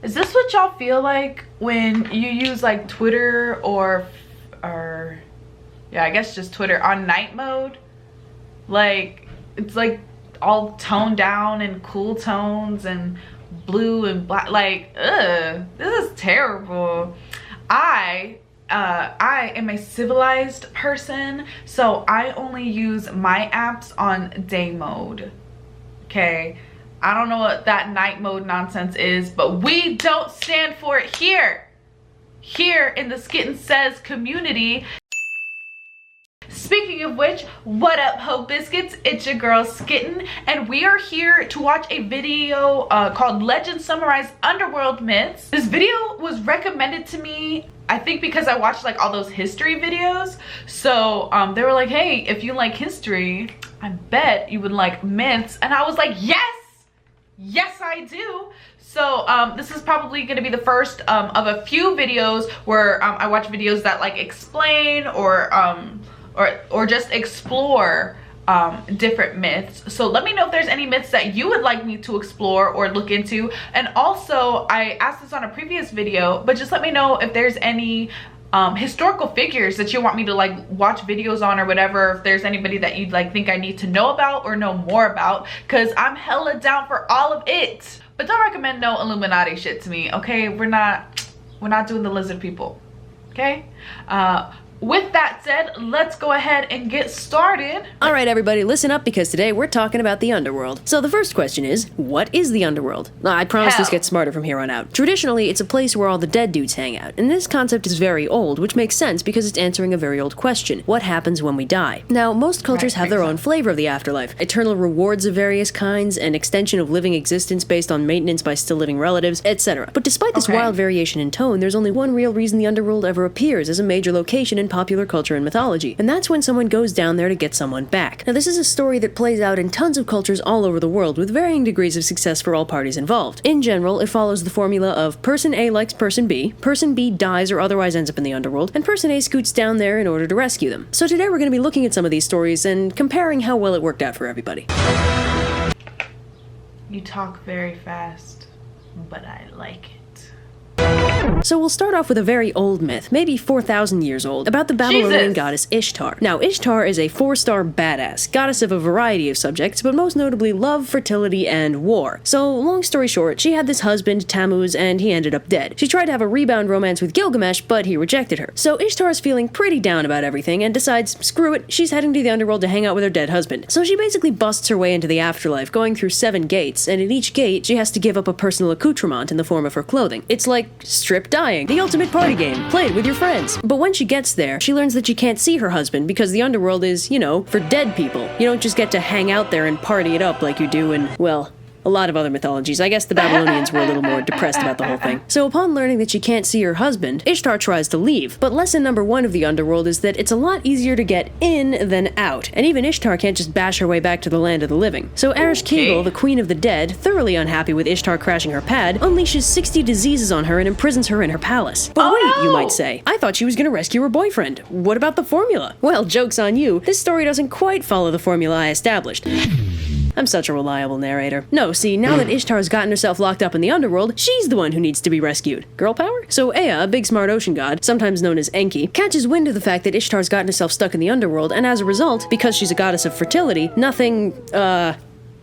Is this what y'all feel like when you use like Twitter or yeah, I guess just Twitter on night mode? Like, it's like all toned down and cool tones and blue and black. Like, ugh, this is terrible. I am a civilized person, so I only use my apps on day mode. Okay, I don't know what that night mode nonsense is, but we don't stand for it here in the SkittenSays community. Speaking of which, what up, Ho Biscuits? It's your girl Skitten, and we are here to watch a video called Legends Summarize Underworld Myths. This video was recommended to me, I think because I watched like all those history videos. So they were like, hey, if you like history, I bet you would like myths. And I was like, yes I do. So this is probably going to be the first of a few videos where I watch videos that like explain or just explore different myths. So let me know if there's any myths that you would like me to explore or look into. And also, I asked this on a previous video, but just let me know if there's any historical figures that you want me to like watch videos on or whatever. If there's anybody that you'd like think I need to know about or know more about, because I'm hella down for all of it. But don't recommend no Illuminati shit to me, okay? We're not doing the lizard people, okay? With that said, let's go ahead and get started. Alright everybody, listen up, because today we're talking about the underworld. So the first question is, what is the underworld? I promise this gets smarter from here on out. Traditionally, it's a place where all the dead dudes hang out, and this concept is very old, which makes sense because it's answering a very old question. What happens when we die? Now, most cultures have their own flavor of the afterlife. Eternal rewards of various kinds, an extension of living existence based on maintenance by still living relatives, etc. But despite this wild variation in tone, there's only one real reason the underworld ever appears as a major location in popular culture and mythology, and that's when someone goes down there to get someone back. Now, this is a story that plays out in tons of cultures all over the world with varying degrees of success for all parties involved. In general, it follows the formula of person A likes person B dies or otherwise ends up in the underworld, and person A scoots down there in order to rescue them. So today we're going to be looking at some of these stories and comparing how well it worked out for everybody. You talk very fast, but I like it. So we'll start off with a very old myth, maybe 4,000 years old, about the Babylonian goddess Ishtar. Now, Ishtar is a 4-star badass, goddess of a variety of subjects, but most notably love, fertility, and war. So, long story short, she had this husband, Tammuz, and he ended up dead. She tried to have a rebound romance with Gilgamesh, but he rejected her. So Ishtar is feeling pretty down about everything and decides, screw it, she's heading to the underworld to hang out with her dead husband. So she basically busts her way into the afterlife, going through 7 gates, and in each gate, she has to give up a personal accoutrement in the form of her clothing. It's like strip dying, the ultimate party game, played with your friends. But when she gets there, she learns that she can't see her husband because the underworld is, you know, for dead people. You don't just get to hang out there and party it up like you do in, well, a lot of other mythologies. I guess the Babylonians were a little more depressed about the whole thing. So upon learning that she can't see her husband, Ishtar tries to leave. But lesson number 1 of the underworld is that it's a lot easier to get in than out. And even Ishtar can't just bash her way back to the land of the living. So Ereshkigal, the queen of the dead, thoroughly unhappy with Ishtar crashing her pad, unleashes 60 diseases on her and imprisons her in her palace. But wait, you might say, I thought she was gonna rescue her boyfriend. What about the formula? Well, joke's on you. This story doesn't quite follow the formula I established. I'm such a reliable narrator. No, see, now that Ishtar's gotten herself locked up in the underworld, she's the one who needs to be rescued. Girl power? So Ea, a big smart ocean god, sometimes known as Enki, catches wind of the fact that Ishtar's gotten herself stuck in the underworld, and as a result, because she's a goddess of fertility, nothing,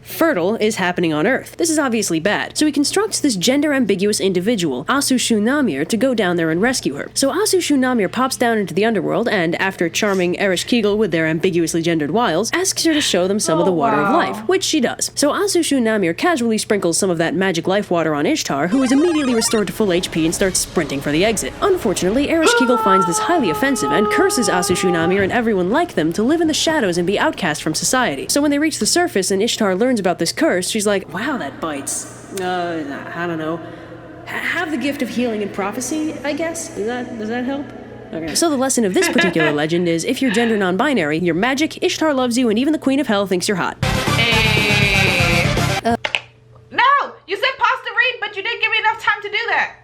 fertile is happening on Earth. This is obviously bad. So he constructs this gender-ambiguous individual, Asu-Shunamir, to go down there and rescue her. So Asu-Shunamir pops down into the underworld and, after charming Ereshkigal with their ambiguously gendered wiles, asks her to show them some of the water of life, which she does. So Asu-Shunamir casually sprinkles some of that magic life water on Ishtar, who is immediately restored to full HP and starts sprinting for the exit. Unfortunately, Ereshkigal finds this highly offensive and curses Asu-Shunamir and everyone like them to live in the shadows and be outcast from society. So when they reach the surface and Ishtar learns about this curse, she's like, wow, that bites. I don't know. Have the gift of healing and prophecy, I guess? Does that help? Okay. So the lesson of this particular legend is, if you're gender non-binary, you're magic, Ishtar loves you, and even the Queen of Hell thinks you're hot. Hey. No! You said pause to read, but you didn't give me enough time to do that.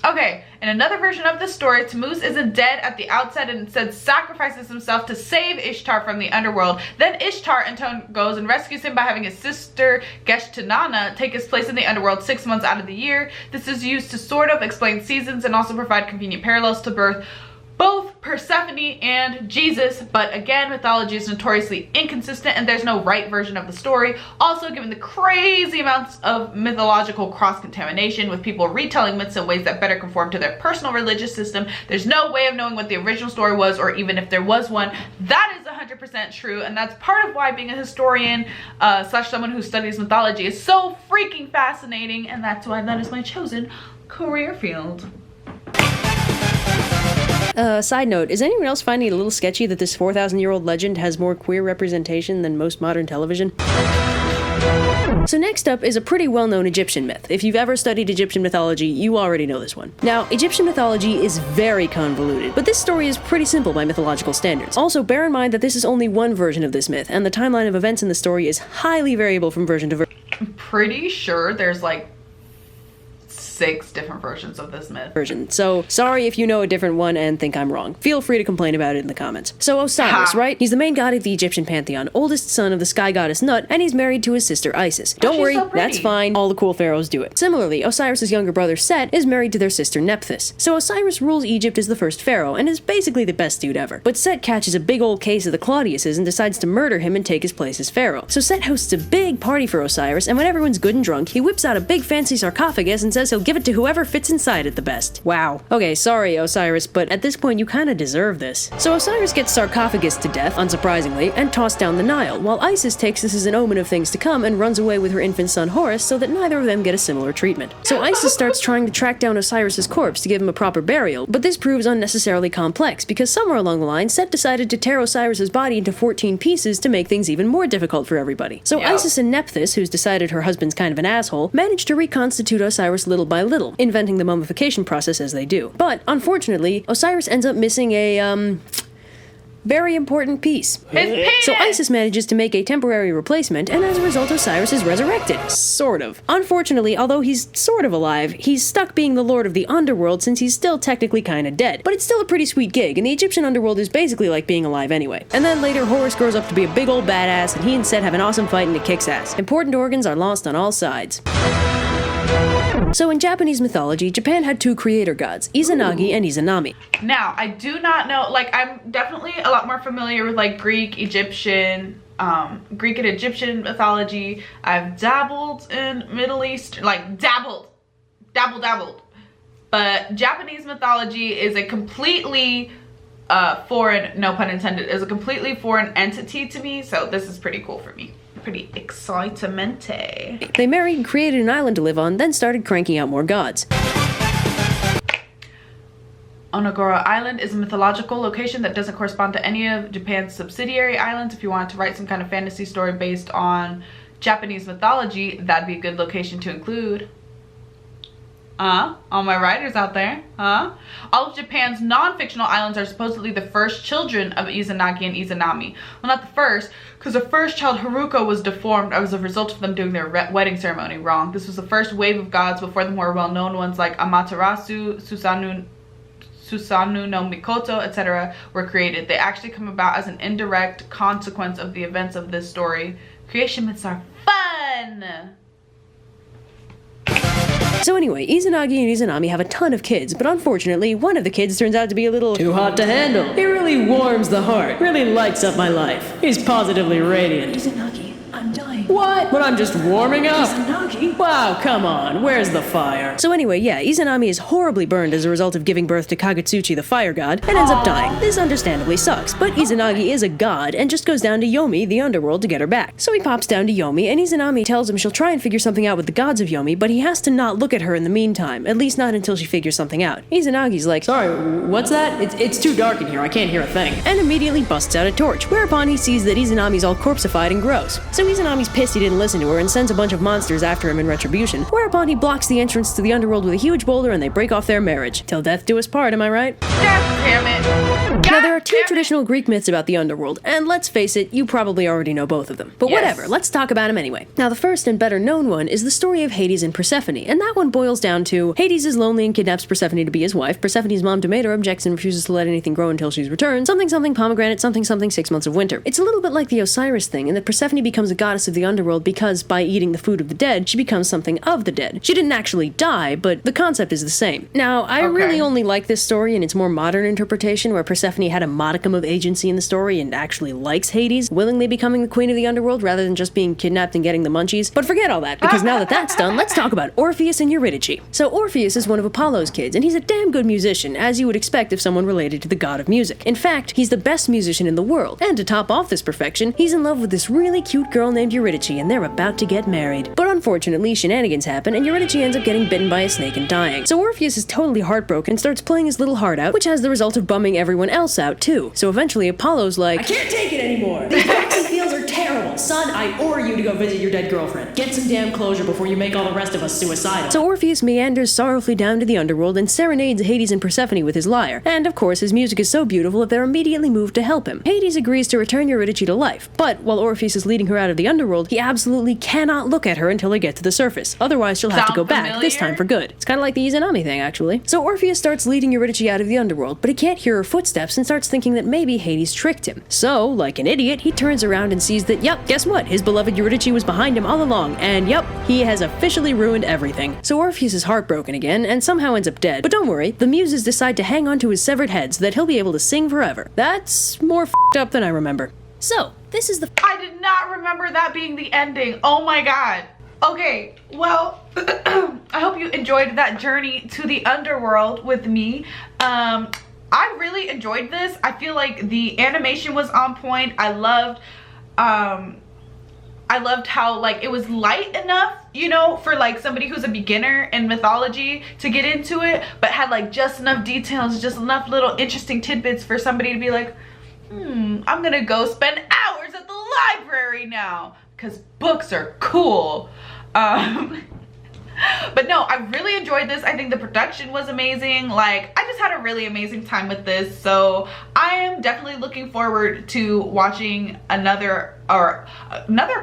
Okay, In another version of the story, Tammuz isn't dead at the outset and instead sacrifices himself to save Ishtar from the underworld. Then Ishtar in turn goes and rescues him by having his sister Geshtinana take his place in the underworld 6 months out of the year. This is used to sort of explain seasons and also provide convenient parallels to both Persephone and Jesus, but again, mythology is notoriously inconsistent and there's no right version of the story. Also, given the crazy amounts of mythological cross-contamination with people retelling myths in ways that better conform to their personal religious system, there's no way of knowing what the original story was, or even if there was one. That is 100% true, and that's part of why being a historian slash someone who studies mythology is so freaking fascinating, and that's why that is my chosen career field. Side note, is anyone else finding it a little sketchy that this 4,000-year-old legend has more queer representation than most modern television? So next up is a pretty well-known Egyptian myth. If you've ever studied Egyptian mythology, you already know this one. Now, Egyptian mythology is very convoluted, but this story is pretty simple by mythological standards. Also, bear in mind that this is only one version of this myth, and the timeline of events in the story is highly variable from version to version. I'm pretty sure there's like 6 different versions of this myth. So, sorry if you know a different one and think I'm wrong. Feel free to complain about it in the comments. So Osiris, right? He's the main god of the Egyptian pantheon, oldest son of the sky goddess Nut, and he's married to his sister Isis. Don't worry, so that's fine. All the cool pharaohs do it. Similarly, Osiris's younger brother Set is married to their sister Nephthys. So Osiris rules Egypt as the first pharaoh and is basically the best dude ever. But Set catches a big old case of the Claudiuses and decides to murder him and take his place as pharaoh. So Set hosts a big party for Osiris, and when everyone's good and drunk, he whips out a big fancy sarcophagus and says he'll give it to whoever fits inside it the best. Wow. Okay, sorry Osiris, but at this point you kinda deserve this. So Osiris gets sarcophagus to death, unsurprisingly, and tossed down the Nile, while Isis takes this as an omen of things to come and runs away with her infant son Horus so that neither of them get a similar treatment. So Isis starts trying to track down Osiris's corpse to give him a proper burial, but this proves unnecessarily complex because somewhere along the line Set decided to tear Osiris's body into 14 pieces to make things even more difficult for everybody. So Isis and Nephthys, who's decided her husband's kind of an asshole, managed to reconstitute Osiris little by little, inventing the mummification process as they do. But, unfortunately, Osiris ends up missing a, very important piece. His penis! So Isis manages to make a temporary replacement, and as a result Osiris is resurrected. Sort of. Unfortunately, although he's sort of alive, he's stuck being the lord of the underworld since he's still technically kinda dead. But it's still a pretty sweet gig, and the Egyptian underworld is basically like being alive anyway. And then later, Horus grows up to be a big old badass, and he and Set have an awesome fight and it kicks ass. Important organs are lost on all sides. So in Japanese mythology, Japan had 2 creator gods, Izanagi and Izanami. Now, I do not know, like, I'm definitely a lot more familiar with like Greek and Egyptian mythology. I've dabbled in Middle East, like dabbled. But Japanese mythology is a completely foreign, no pun intended, is a completely foreign entity to me, so this is pretty cool for me. Pretty excitamente. They married and created an island to live on, then started cranking out more gods. Onogoro Island is a mythological location that doesn't correspond to any of Japan's subsidiary islands. If you wanted to write some kind of fantasy story based on Japanese mythology, that'd be a good location to include. All my writers out there, All of Japan's non-fictional islands are supposedly the first children of Izanagi and Izanami. Well, not the first, because the first child, Haruko, was deformed as a result of them doing their wedding ceremony wrong. This was the first wave of gods before the more well-known ones like Amaterasu, Susanoo no Mikoto, etc. were created. They actually come about as an indirect consequence of the events of this story. Creation myths are fun! So anyway, Izanagi and Izanami have a ton of kids, but unfortunately, one of the kids turns out to be a little too hot to handle. He really warms the heart, really lights up my life. He's positively radiant. Izanagi, I'm dying. What? But I'm just warming up. Izanagi? Wow, come on, where's the fire? So anyway, yeah, Izanami is horribly burned as a result of giving birth to Kagutsuchi, the fire god, and ends up dying. This understandably sucks, but Izanagi is a god and just goes down to Yomi, the underworld, to get her back. So he pops down to Yomi, and Izanami tells him she'll try and figure something out with the gods of Yomi, but he has to not look at her in the meantime, at least not until she figures something out. Izanagi's like, sorry, what's that? It's too dark in here, I can't hear a thing. And immediately busts out a torch, whereupon he sees that Izanami's all corpseified and gross. So Izanami's pissed he didn't listen to her and sends a bunch of monsters after him in retribution, whereupon he blocks the entrance to the underworld with a huge boulder and they break off their marriage. Till death do us part, am I right? God damn it. Now, there are two traditional Greek myths about the underworld, and let's face it, you probably already know both of them. But whatever, let's talk about them anyway. Now, the first and better known one is the story of Hades and Persephone, and that one boils down to Hades is lonely and kidnaps Persephone to be his wife. Persephone's mom Demeter objects and refuses to let anything grow until she's returned. Something something pomegranate, something something 6 months of winter. It's a little bit like the Osiris thing, in that Persephone becomes a goddess of the underworld because, by eating the food of the dead, she becomes something of the dead. She didn't actually die, but the concept is the same. Now, I really only like this story in its more modern interpretation, where Persephone had a modicum of agency in the story and actually likes Hades, willingly becoming the queen of the underworld rather than just being kidnapped and getting the munchies. But forget all that, because now that that's done, let's talk about Orpheus and Eurydice. So Orpheus is one of Apollo's kids, and he's a damn good musician, as you would expect of someone related to the god of music. In fact, he's the best musician in the world, and to top off this perfection, he's in love with this really cute girl named Eurydice, and they're about to get married. But unfortunately, shenanigans happen, and Eurydice ends up getting bitten by a snake and dying. So Orpheus is totally heartbroken and starts playing his little heart out, which has the result of bumming everyone else out too. So eventually Apollo's like, I can't take it anymore! These boxing feels are terrible! Son, I order you to go visit your dead girlfriend. Get some damn closure before you make all the rest of us suicidal. So Orpheus meanders sorrowfully down to the underworld and serenades Hades and Persephone with his lyre. And of course, his music is so beautiful that they're immediately moved to help him. Hades agrees to return Eurydice to life, but while Orpheus is leading her out of the underworld, he absolutely cannot look at her until they get to the surface. Otherwise, she'll have to go back, this time for good. It's kind of like the Izanami thing, actually. So Orpheus starts leading Eurydice out of the underworld, but he can't hear her footsteps and starts thinking that maybe Hades tricked him. So, like an idiot, he turns around and sees that, yep, guess what? His beloved Eurydice was behind him all along, and yep, he has officially ruined everything. So Orpheus is heartbroken again, and somehow ends up dead. But don't worry, the muses decide to hang on to his severed head so that he'll be able to sing forever. That's more f***ed up than I remember. So, this is the I did not remember that being the ending. Oh my god. Okay, well, I hope you enjoyed that journey to the underworld with me. I really enjoyed this. I feel like the animation was on point. I loved how like it was light enough, you know, for like somebody who's a beginner in mythology to get into it, but had like just enough details, just enough little interesting tidbits for somebody to be like, I'm gonna go spend hours at the library now because books are cool. But no, I really enjoyed this. I think the production was amazing. Like, I just had a really amazing time with this. So I am definitely looking forward to watching another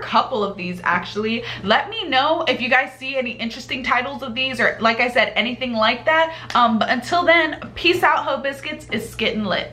couple of these actually. Let me know if you guys see any interesting titles of these, or like I said, anything like that. But until then, peace out, Ho Biscuits. Is Skitten lit.